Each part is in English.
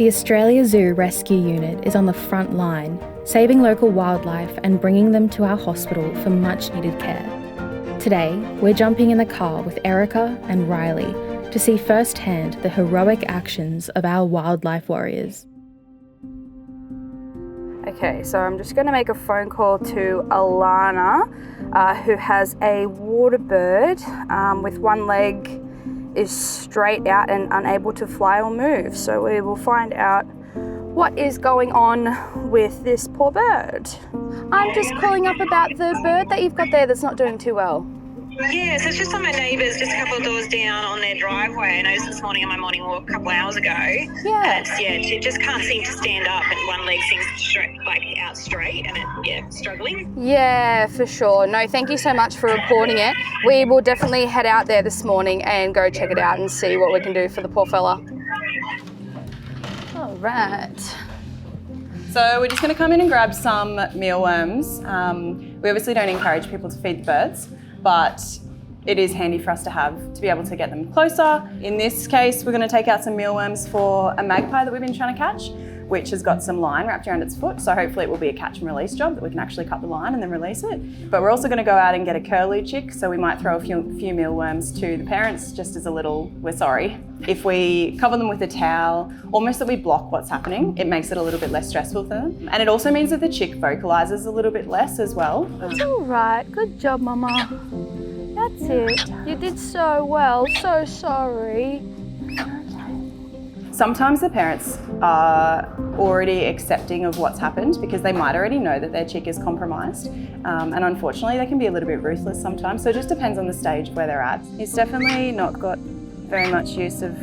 The Australia Zoo Rescue Unit is on the front line, saving local wildlife and bringing them to our hospital for much needed care. Today, we're jumping in the car with Erica and Riley to see firsthand the heroic actions of our wildlife warriors. Okay, so I'm just going to make a phone call to Alana, who has a water bird with one leg is straight out and unable to fly or move. So we will find out what is going on with this poor bird. I'm just calling up about the bird that you've got there that's not doing too well. Yeah, so it's just on my neighbours, just a couple of doors down on their driveway. I noticed this morning on my morning walk a couple of hours ago. Yeah. And it just can't seem to stand up, and one leg seems straight, out straight, and struggling. Yeah, for sure. No, thank you so much for reporting it. We will definitely head out there this morning and go check it out and see what we can do for the poor fella. All right. So we're just going to come in and grab some mealworms. We obviously don't encourage people to feed the birds, but it is handy for us to have to be able to get them closer. In this case, we're going to take out some mealworms for a magpie that we've been trying to catch, which has got some line wrapped around its foot. So hopefully it will be a catch and release job that we can actually cut the line and then release it. But we're also going to go out and get a curlew chick. So we might throw a few mealworms to the parents just as a little, we're sorry. If we cover them with a towel, almost that we block what's happening, it makes it a little bit less stressful for them. And it also means that the chick vocalises a little bit less as well. It's all right. Good job, Mama. That's it. You did so well. So sorry. Sometimes the parents are already accepting of what's happened because they might already know that their chick is compromised. And unfortunately, they can be a little bit ruthless sometimes. So it just depends on the stage where they're at. He's definitely not got very much use of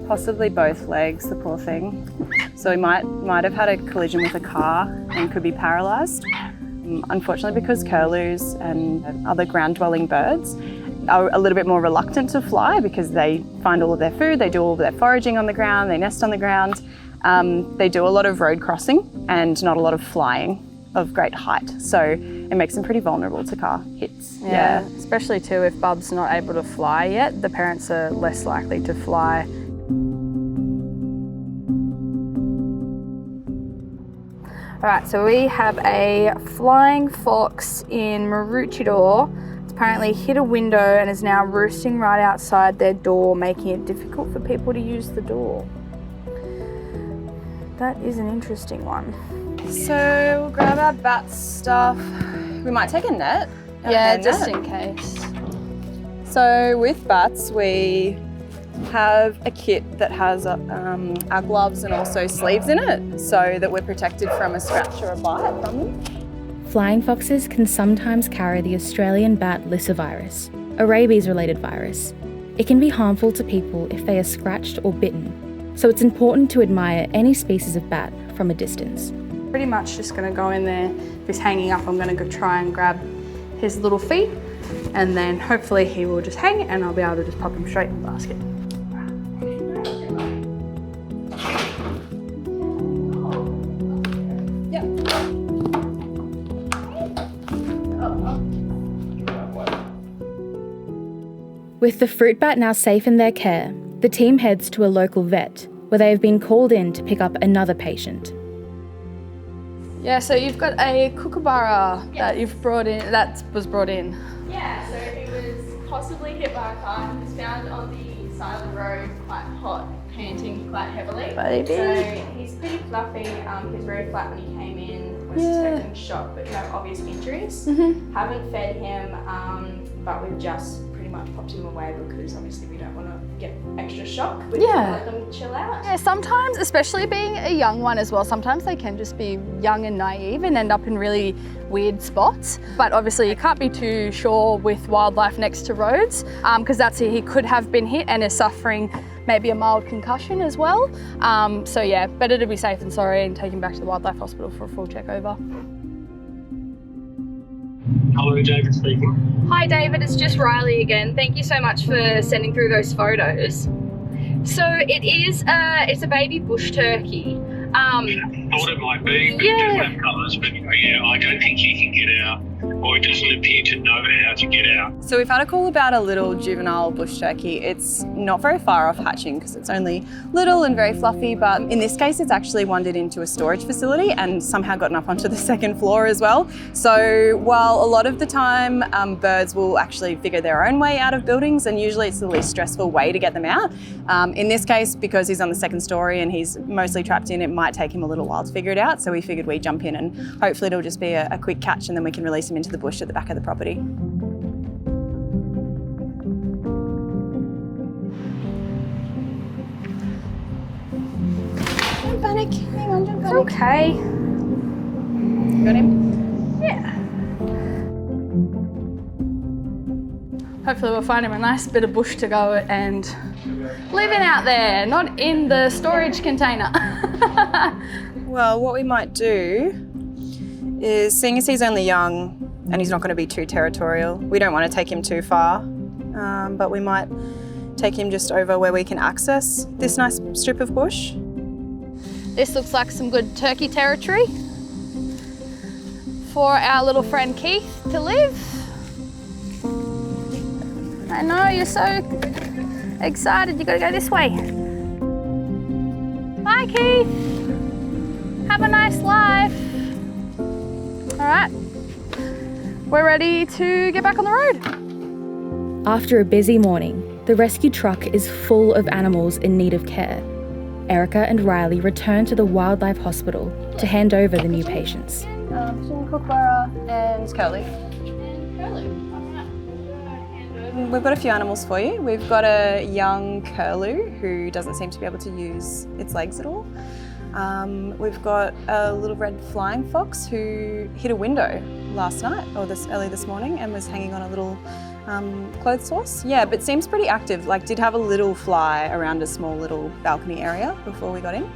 possibly both legs, the poor thing. So he might have had a collision with a car and could be paralysed. Unfortunately, because curlews and other ground-dwelling birds are a little bit more reluctant to fly because they find all of their food, they do all of their foraging on the ground, they nest on the ground. They do a lot of road crossing and not a lot of flying of great height. So it makes them pretty vulnerable to car hits. Yeah, especially too if Bub's not able to fly yet, the parents are less likely to fly. All right, so we have a flying fox in Maroochydore. It's apparently hit a window and is now roosting right outside their door, making it difficult for people to use the door. That is an interesting one. So we'll grab our bat stuff. We might take a net. Yeah, just in case. So with bats, we have a kit that has our gloves and also sleeves in it so that we're protected from a scratch or a bite from them. Flying foxes can sometimes carry the Australian bat lyssavirus, a rabies-related virus. It can be harmful to people if they are scratched or bitten, so it's important to admire any species of bat from a distance. Pretty much just going to go in there. If he's hanging up, I'm going to go try and grab his little feet, and then hopefully he will just hang and I'll be able to just pop him straight in the basket. With the fruit bat now safe in their care, the team heads to a local vet where they have been called in to pick up another patient. Yeah, so you've got a kookaburra that you've brought in, that was brought in. Yeah, so he was possibly hit by a car. He was found on the side of the road, quite hot, panting quite heavily. Baby. So he's pretty fluffy. He was very flat when he came in. Was expecting shock, but no obvious injuries. Haven't fed him, but we've just pretty much popped him away because obviously we don't want to get extra shock. We let them chill out. Yeah, sometimes, especially being a young one as well, sometimes they can just be young and naive and end up in really weird spots. But obviously you can't be too sure with wildlife next to roads because that's it. He could have been hit and is suffering maybe a mild concussion as well. So yeah, better to be safe than sorry and take him back to the wildlife hospital for a full check over. Hello, David speaking. Hi David, it's just Riley again. Thank you so much for sending through those photos. So it's a baby bush turkey. Thought it might be, but it does have colours. But yeah, I don't think you can get our or he doesn't appear to know how to get out. So we've had a call about a little juvenile bush turkey. It's not very far off hatching because it's only little and very fluffy, but in this case it's actually wandered into a storage facility and somehow gotten up onto the second floor as well. So while a lot of the time birds will actually figure their own way out of buildings, and usually it's the least stressful way to get them out, in this case, because he's on the second story and he's mostly trapped in, it might take him a little while to figure it out. So we figured we'd jump in and hopefully it'll just be a quick catch and then we can release him into the bush at the back of the property. Don't panic. Hang on, don't panic. Okay. Got him? Yeah. Hopefully we'll find him a nice bit of bush to go and living out there, not in the storage container. Well, what we might do is, seeing as he's only young and he's not going to be too territorial, we don't want to take him too far, but we might take him just over where we can access this nice strip of bush. This looks like some good turkey territory for our little friend Keith to live. I know, you're so excited. You gotta go this way. Bye, Keith. Have a nice life. All right, we're ready to get back on the road. After a busy morning, the rescue truck is full of animals in need of care. Erica and Riley return to the wildlife hospital to hand over the new patients. Kookaburra and Curlew. We've got a few animals for you. We've got a young curlew who doesn't seem to be able to use its legs at all. We've got a little red flying fox who hit a window last night, or early this morning, and was hanging on a little clothes horse. Yeah, but seems pretty active. Like, did have a little fly around a small little balcony area before we got in.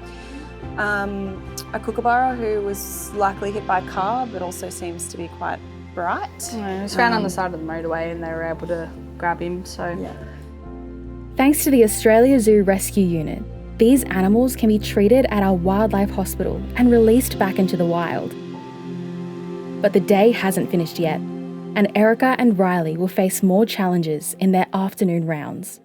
A kookaburra who was likely hit by a car, but also seems to be quite bright. Yeah, he was found on the side of the motorway and they were able to grab him, so. Yeah. Thanks to the Australia Zoo Rescue Unit, these animals can be treated at our wildlife hospital and released back into the wild. But the day hasn't finished yet, and Erica and Riley will face more challenges in their afternoon rounds.